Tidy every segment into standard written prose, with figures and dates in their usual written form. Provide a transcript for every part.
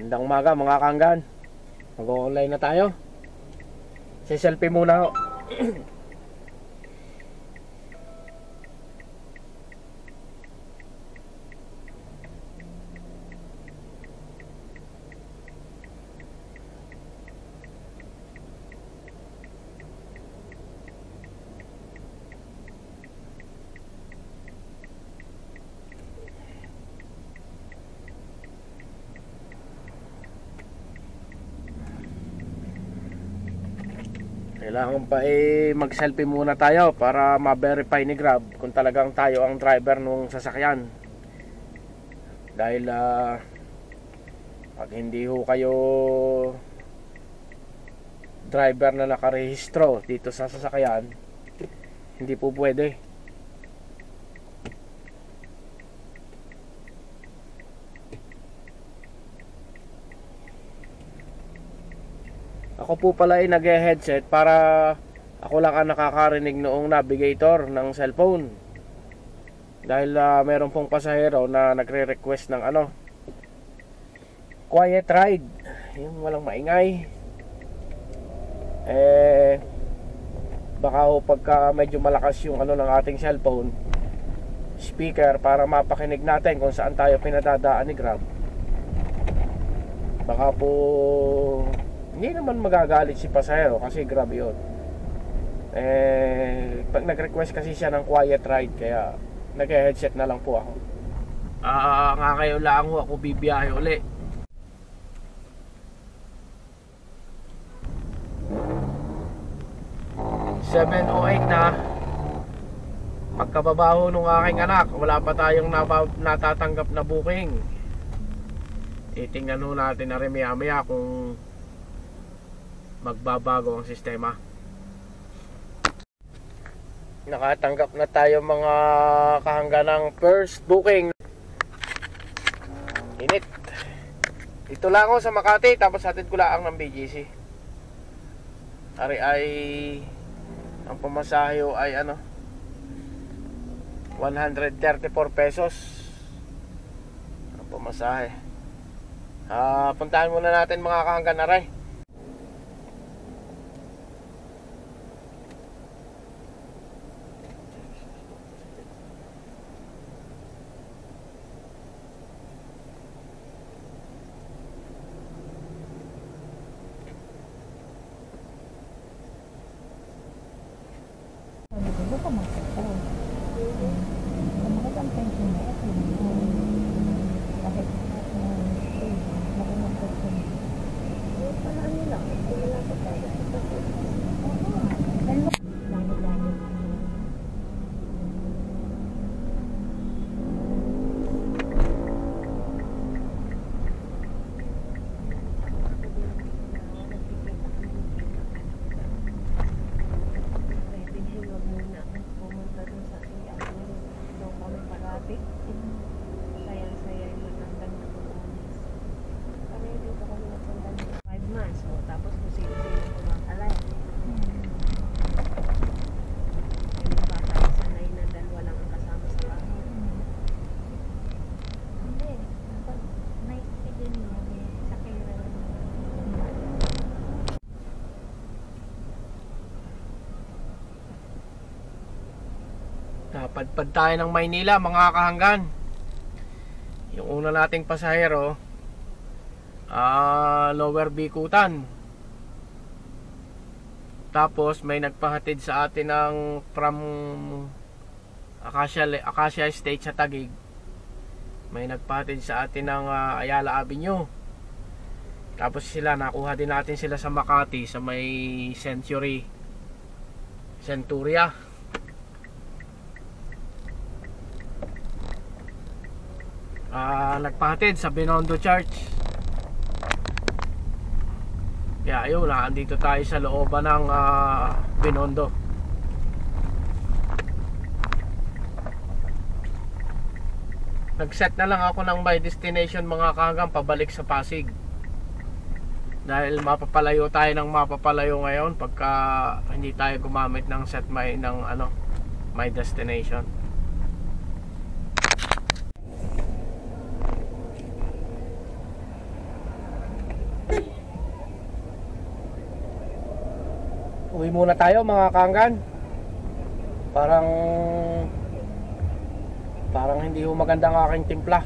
Magandang umaga mga kaanggan. Mag-online na tayo. Si-selfie muna ako. Kailangan pa mag-selfie muna tayo para ma-verify ni Grab kung talagang tayo ang driver nung sasakyan. Dahil pag hindi ho kayo driver na nakarehistro dito sa sasakyan, hindi po pwede. Ako po pala ay nag-headset para ako lang ang nakakarinig noong navigator ng cellphone. Dahil meron pong pasahero na nagre-request ng quiet ride, yung walang maingay. Baka ho pagka medyo malakas yung ng ating cellphone speaker para mapakinig natin kung saan tayo pinadadaan ni Grab, baka po hindi naman magagalit si pasahero kasi Grab yun. Pag nag-request kasi siya ng quiet ride, kaya nag-headset na lang po ako. Nga kayo lang ho ako bibiyahe uli. $7:08 na. Pagkababaho nung aking anak, wala pa tayong natatanggap na booking. Itingnan ho natin na rin maya kung magbabago ang sistema. Nakatanggap na tayo mga kahanggan ng first booking. Init. Dito lang ako sa Makati, tapos hatid ko lang ng BGC. Ari ay ang pamasahe ay 134 pesos ang pamasahe. Puntahan muna natin mga kahanggan na rin. Napadpad tayo ng Maynila mga kahanggan. Yung una nating pasahero, Lower Bikutan. Tapos may nagpahatid sa atin ng from Acacia Estate sa Taguig. May nagpahatid sa atin ng Ayala Avenue. Tapos nakuha din natin sila sa Makati sa may Centuria. Nagpahatid sa Binondo Church. Kaya ayun, andito tayo sa looban ng Binondo. Nag-set na lang ako ng my destination mga kahanggang pabalik sa Pasig. Dahil mapapalayo tayo ng mapapalayo ngayon pagka hindi tayo gumamit ng set my destination. muna tayo mga kaanggan. Parang hindi ho maganda ang aking timpla.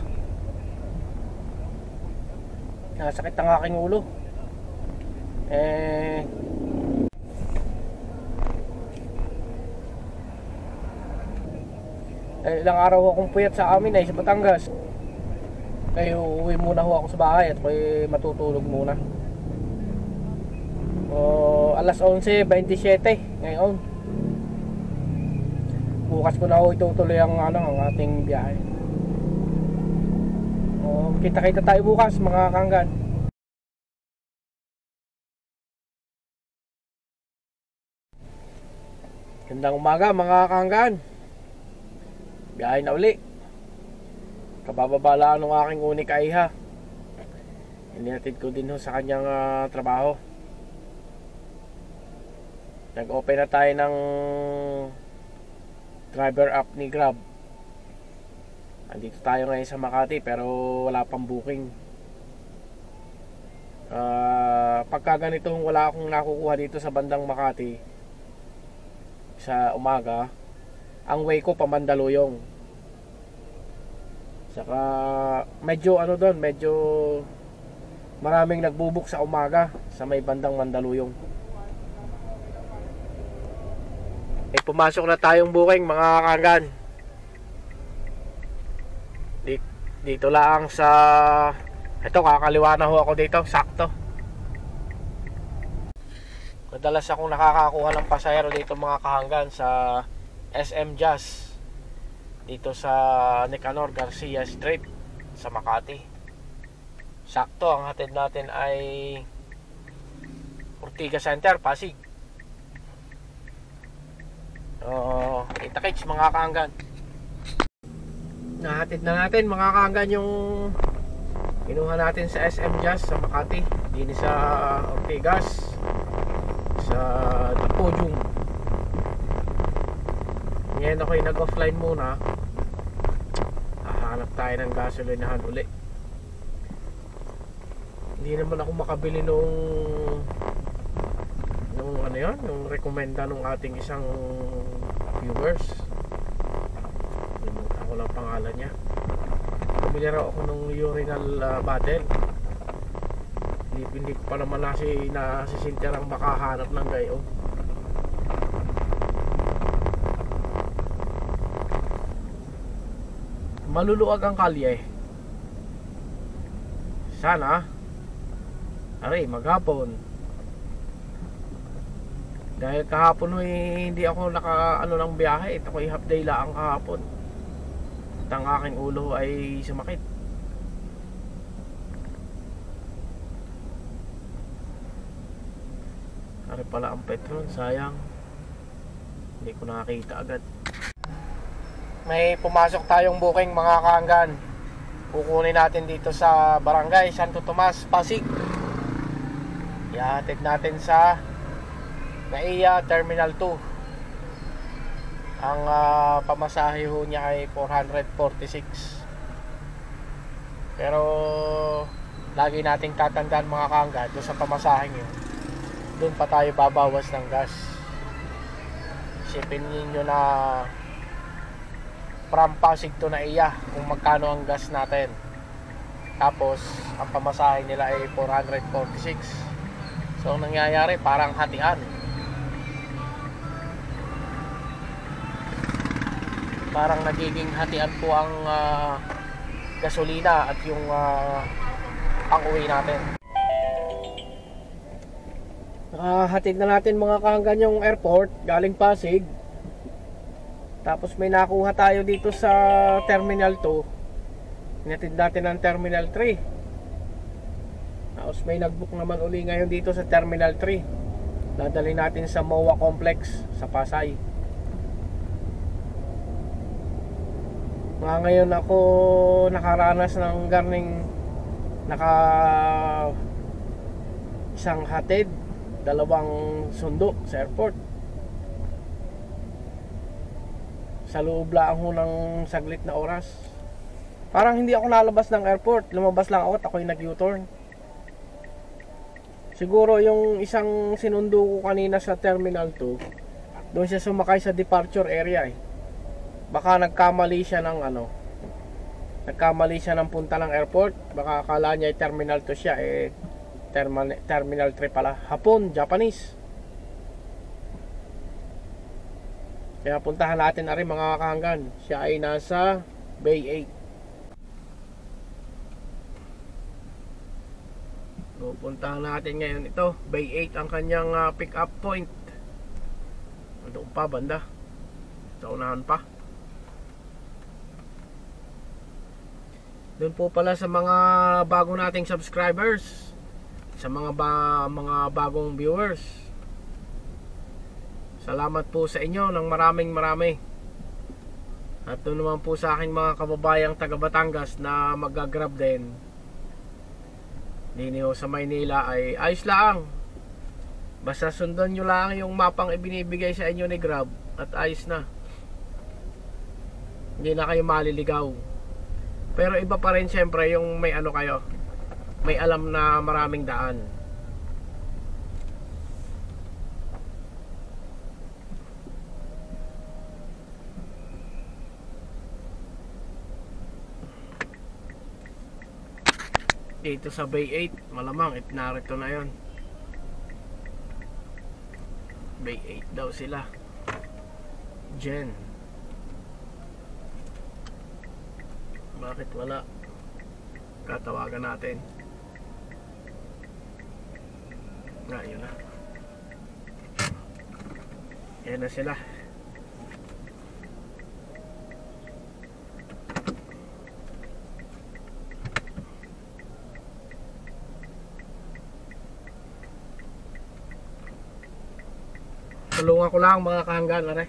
Nasakit ang aking ulo. Ilang araw akong puyat sa amin ay sa Batangas. Kaya uwi muna ho ako sa bahay at ako'y matutulog muna. Alas 11:27 ngayon. Bukas ko na ho itutuloy ang ating biyahe. Kita-kita tayo bukas mga kaanggan. Gandang umaga mga kaanggan. Biyahe na uli. Kabababa ng aking unik aiha. Inihatid ko din ho sa kanyang trabaho. Nag-open na tayo ng driver app ni Grab. Andito tayo ngayon sa Makati pero wala pang booking. Pagka ganito wala akong nakukuha dito sa bandang Makati sa umaga, ang way ko pa Mandaluyong. Saka medyo doon, medyo maraming nagbubook sa umaga sa may bandang Mandaluyong. Pumasok na tayong booking mga kaanggan. Dito lang sa ito, kakaliwa na ho ako dito, sakto. Madalas akong nakakakuha ng pasahero dito mga kahanggan sa SM Jazz dito sa Nicanor Garcia Street sa Makati. Sakto, ang hatid natin ay Ortigas Center, Pasig. Kita-kits mga kaanggan. Nahatid na natin mga kaanggan yung kinuha natin sa SM Jazz sa Makati, din sa Ortigas, sa Podium. Ngayon ako'y nag-offline muna. Hahanap tayo ng gasolinahan uli. Hindi naman ako makabili nung nung rekomenda nung ating isang viewers. Limutan ko lang pangalan niya. Bumili raw ako nung urinal bottle. Hindi ko pa naman si Cynthia ang makahanap ng gayon. Maluluwag ang kalye. Sana maghapon. Dahil kahapon hindi ako ng biyahe. Ito ko half day lang kahapon. At ang aking ulo ay sumakit. Ari pala ang petrol, sayang. Hindi ko nakakita agad. May pumasok tayong booking mga kaanggan. Kukunin natin dito sa Barangay Santo Tomas, Pasig. Ihatid natin sa NAIA Terminal 2. Ang pamasahe ho niya ay 446. Pero lagi nating tatandaan mga kaanggan, doon sa pamasaheng yun, doon pa tayo babawas ng gas. Isipin niyo na from Pasig to NAIA kung magkano ang gas natin. Tapos ang pamasahe nila ay 446. So ang nangyayari parang hatian. Parang nagiging hatian po ang gasolina at yung ang uwi natin. Hatid na natin mga kahanggan yung airport galing Pasig. Tapos may nakuha tayo dito sa Terminal 2. Hinatid natin ang Terminal 3. Tapos may nagbook naman uli ngayon dito sa Terminal 3. Dadali natin sa MOA Complex sa Pasay. Ngayon ako nakaranas ng garning isang hatid, dalawang sundo sa airport. Sa loob lang ho ng saglit na oras. Parang hindi ako nalabas ng airport. Lumabas lang ako at ako'y nag-U-turn. Siguro yung isang sinundo ko kanina sa Terminal 2, doon siya sumakay sa departure area eh. Baka nagkamali siya ng nagkamali siya ng punta ng airport. Baka akala niya ay Terminal 2 siya eh, Terminal 3 pala. Hapon, Japanese. Kaya puntahan natin na rin mga kahanggan. Siya ay nasa Bay 8. Pupuntahan natin ngayon ito. Bay 8 ang kanyang pick up point. Doon pa banda. Sa unahan pa. Doon po pala sa mga bago nating subscribers, sa mga bagong viewers, salamat po sa inyo ng maraming marami. At doon naman po sa aking mga kababayang taga Batangas na mag-grab din dito sa Maynila ay ayos lang. Basta sundan nyo lang yung mapang ibinibigay sa inyo ni Grab at ayos na. Hindi na kayo maliligaw. Pero iba pa rin syempre yung may kayo, may alam na maraming daan. Dito sa Bay 8 malamang narito na yon. Bay 8 daw sila. Jen, bakit wala? Katawagan natin. Yun na. Yan na sila. Tulungan ko lang mga kahanggan, are.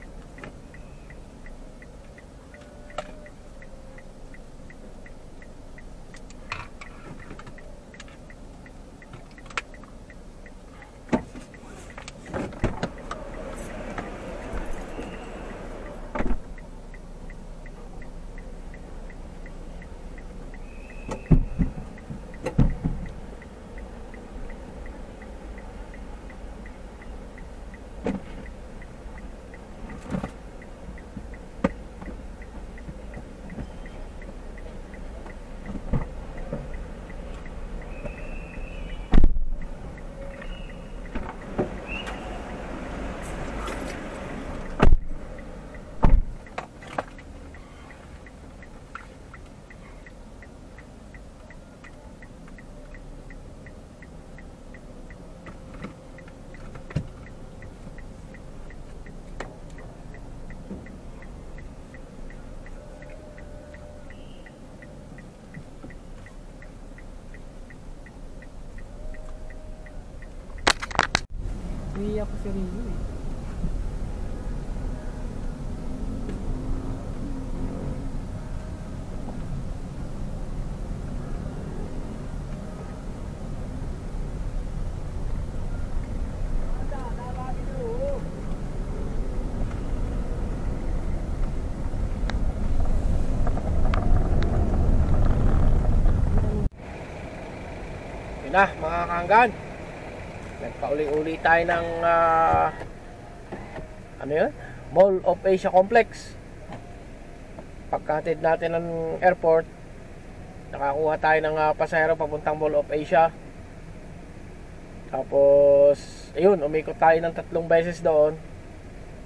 Iiyak ko si Rio eh. Yun na mga kahanggan, nagpauli-uli tayo ng Mall of Asia Complex. Pagkatid natin ng airport, nakakuha tayo ng pasahero papuntang Mall of Asia. Tapos ayun, umikot tayo ng 3 beses doon.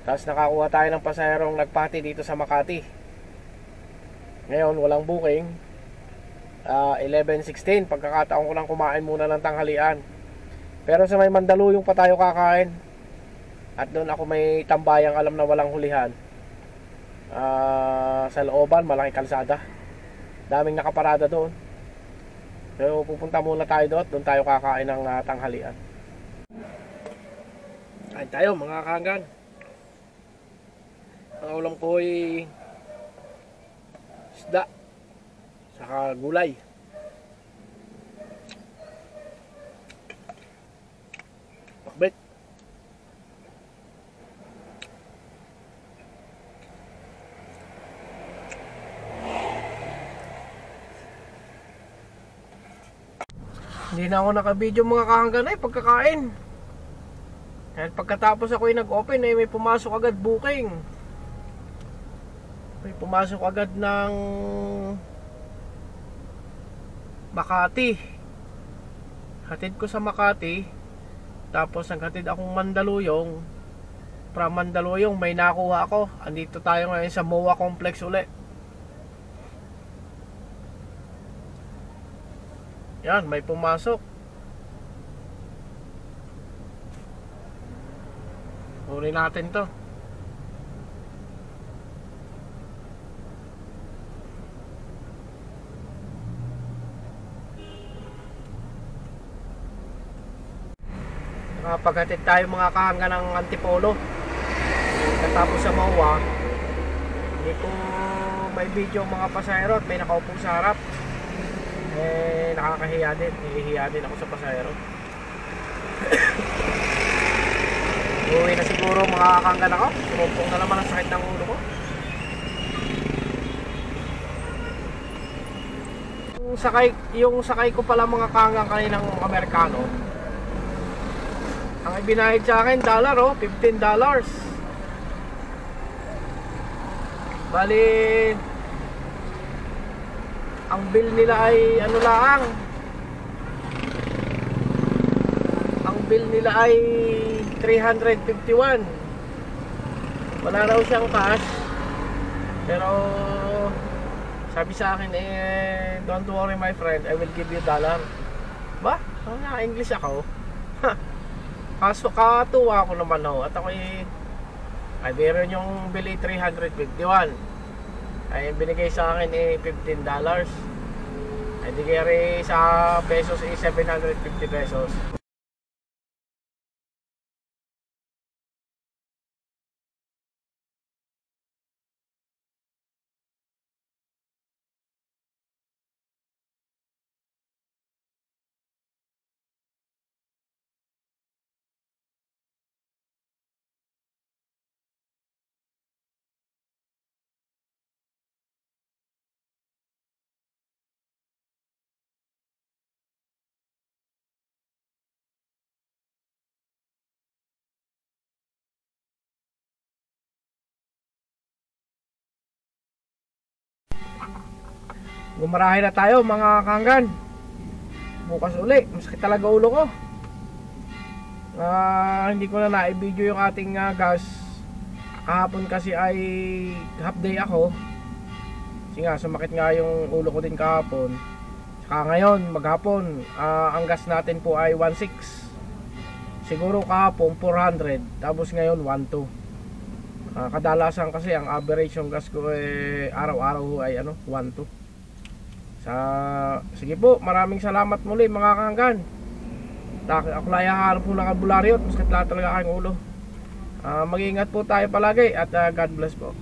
Tapos nakakuha tayo ng pasaherong nagpati dito sa Makati. Ngayon walang booking. 11:16, pagkakataon ko lang kumain muna ng tanghalian. Pero sa may Mandaluyong pa tayo kakain. At doon ako may tambayang alam na walang hulihan. Sa looban, malaki kalsada. Daming nakaparada doon. So pupunta muna tayo doon tayo kakain ng tanghalian. Kain tayo mga kahanggan. Ang ulam ko ay isda saka gulay. Pakbet. Hindi na ako naka-video mga kahanggan ay pagkakain. Dahil pagkatapos ako ay nag-open ay may pumasok agad booking. May pumasok agad ng Makati. Hatid ko sa Makati. Tapos naghatid akong Mandaluyong. From Mandaluyong may nakuha ako. Andito tayo ngayon sa MOA Complex uli. Yan, may pumasok. Uri natin to. Paghatid tayo mga kahanggan ng Antipolo. Katapos sa MOA, hindi ko may video mga pasahero at may nakaupo sa harap. Nakakahiya din. Hihiya din ako sa pasahero. Uwi na siguro mga kahanggan ako. Sumupong na naman ang sakit ng ulo ko. Yung sakay ko pala mga kahanggan kaninang Amerikano, ang ibinahid sa akin dollar $15. Bali ang bill nila ay ano lang. Ang bill nila ay 351. Wala raw siyang cash. Pero sabi sa akin don't worry my friend, I will give you dollar. Ba? English ako. Kaso katuwa ko naman at ako ay meron yung bili 351 ay binigay sa akin $15 ay di kaya sa pesos 750 pesos. Gumarahe na tayo mga kahanggan. Bukas uli. Masakit talaga ulo ko. Hindi ko na na-video yung ating gas. Kahapon kasi ay half day ako. Kasi nga sumakit nga yung ulo ko din kahapon. Saka ngayon maghapon ang gas natin po ay 1.6. Siguro kahapon 400. Tapos ngayon 1.2. Kadalasan kasi ang average yung gas ko araw-araw ay 1.2. Sige po, maraming salamat muli mga kahanggan. Ako lang hahanap po ng albularyo at masakit lang talaga aking ulo. Mag-iingat po tayo palagi at God bless po.